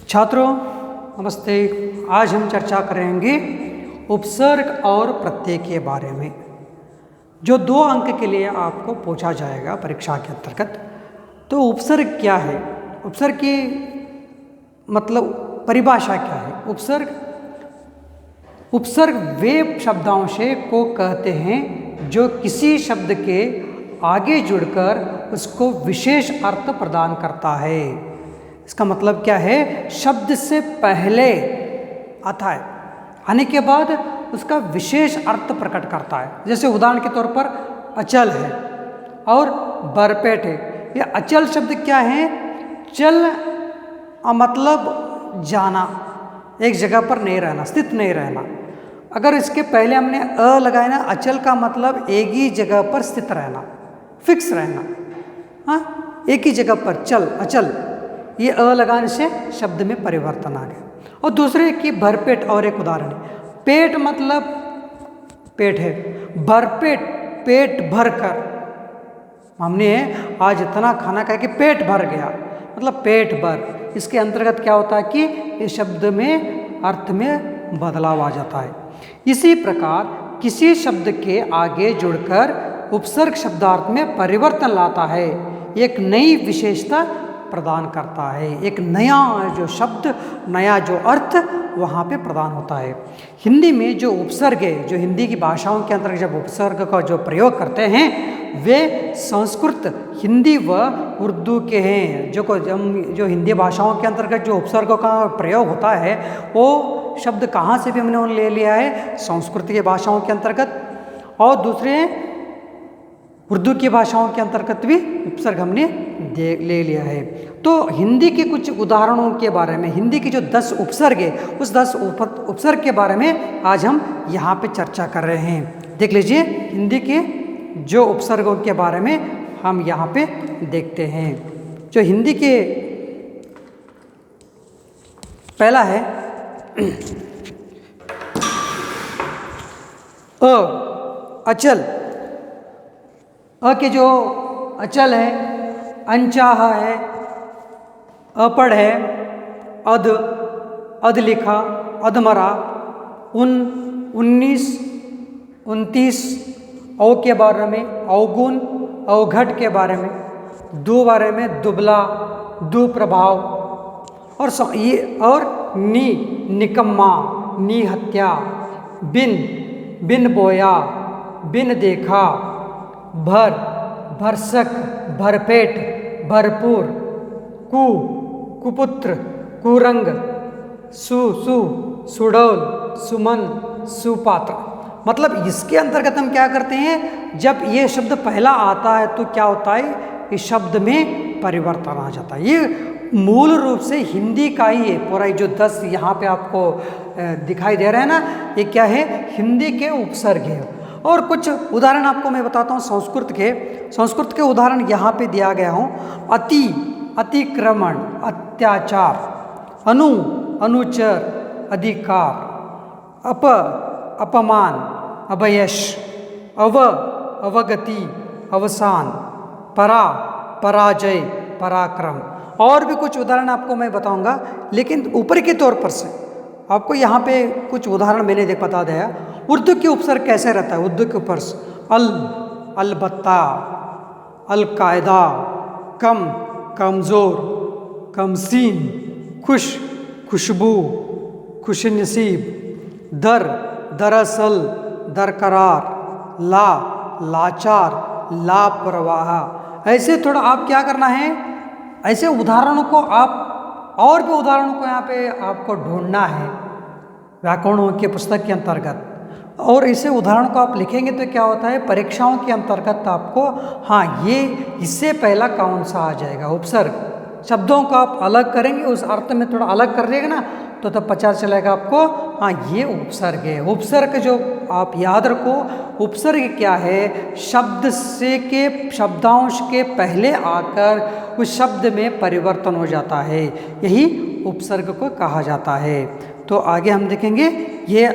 छात्रों नमस्ते। आज हम चर्चा करेंगे उपसर्ग और प्रत्यय के बारे में, जो 2 अंक के लिए आपको पूछा जाएगा परीक्षा के अंतर्गत। तो उपसर्ग क्या है, उपसर्ग की मतलब परिभाषा क्या है। उपसर्ग वे शब्दांश को कहते हैं जो किसी शब्द के आगे जुड़कर उसको विशेष अर्थ प्रदान करता है। इसका मतलब क्या है, शब्द से पहले आता है, आने के बाद उसका विशेष अर्थ प्रकट करता है। जैसे उदाहरण के तौर पर अचल है और बरपेट है। ये अचल शब्द क्या है, चल मतलब जाना, एक जगह पर नहीं रहना, स्थित नहीं रहना। अगर इसके पहले हमने अ लगाया ना, अचल का मतलब एक ही जगह पर स्थित रहना, फिक्स रहना, हाँ, एक ही जगह पर चल, अचल। ये अ लगाने से शब्द में परिवर्तन आ गया। और दूसरे की भरपेट और एक उदाहरण है। पेट मतलब पेट है, भरपेट पेट भर कर, हमने आज इतना खाना खाया कि पेट भर गया, मतलब पेट भर। इसके अंतर्गत क्या होता है कि इस शब्द में अर्थ में बदलाव आ जाता है। इसी प्रकार किसी शब्द के आगे जुड़कर उपसर्ग शब्दार्थ में परिवर्तन लाता है, एक नई विशेषता प्रदान करता है, एक नया जो शब्द, नया जो अर्थ वहाँ पे प्रदान होता है। हिंदी में जो उपसर्ग है, जो हिंदी की भाषाओं के अंतर्गत जब उपसर्ग का जो प्रयोग करते हैं, वे संस्कृत, हिंदी व उर्दू के हैं। जो हिंदी भाषाओं के अंतर्गत जो उपसर्गों का प्रयोग होता है, वो शब्द कहाँ से भी हमने ले लिया है, संस्कृत की भाषाओं के अंतर्गत, और दूसरे उर्दू की भाषाओं के अंतर्गत भी उपसर्ग हमने ले लिया है। तो हिंदी के कुछ उदाहरणों के बारे में, हिंदी की जो 10 उपसर्ग है, उस 10 उपसर्ग के बारे में आज हम यहाँ पे चर्चा कर रहे हैं। देख लीजिए, हिंदी के जो उपसर्गों के बारे में हम यहाँ पे देखते हैं। जो हिंदी के पहला है अचल। अ के जो अचल है, अनचाह है, अपढ़ है, अध लिखा, अधमरा, 19, 29, औ के बारे में अवगुण, अवघट के बारे में, दो बारे में दुबला, दुप्रभाव, और निकम्मा, निहत्या, बिन बोया, बिन देखा, भरसक, भरपेट, भरपूर, कुपुत्र, कुरंग, सुडौल, सुमन, सुपात्र। मतलब इसके अंतर्गत हम क्या करते हैं, जब ये शब्द पहला आता है तो क्या होता है, इस शब्द में परिवर्तन आ जाता है। ये मूल रूप से हिंदी का ही है पूरा। जो 10 यहाँ पे आपको दिखाई दे रहे हैं ना, ये क्या है, हिंदी के उपसर्ग है। और कुछ उदाहरण आपको मैं बताता हूँ संस्कृत के उदाहरण यहाँ पे दिया गया हूँ। अतिक्रमण, अत्याचार, अनुचर, अधिकार, अपमान, अभयश, अवगति, अवसान, पराजय, पराक्रम। और भी कुछ उदाहरण आपको मैं बताऊंगा, लेकिन ऊपर के तौर पर से आपको यहाँ पे कुछ उदाहरण मैंने बता दिया। उर्दू के उपसर्ग कैसे रहता है, उर्दू के ऊपर अलबत्ता, अलकायदा, कमज़ोर, कमसीन, खुशबू, खुशनसीब, दरअसल, दरकरार, लाचार, लापरवाह। ऐसे थोड़ा आप क्या करना है, ऐसे उदाहरणों को आप, और भी उदाहरणों को यहाँ पे आपको ढूंढना है व्याकरणों के पुस्तक के अंतर्गत। और ऐसे उदाहरण को आप लिखेंगे तो क्या होता है, परीक्षाओं के अंतर्गत आपको, हाँ, ये इससे पहला कौन सा आ जाएगा, उपसर्ग। शब्दों को आप अलग करेंगे, उस अर्थ में थोड़ा अलग कर देगा ना, तो तब पता चलेगा आपको, हाँ, ये उपसर्ग है। उपसर्ग जो आप याद रखो, उपसर्ग क्या है, शब्द से के शब्दांश के पहले आकर उस शब्द में परिवर्तन हो जाता है, यही उपसर्ग को कहा जाता है। तो आगे हम देखेंगे, ये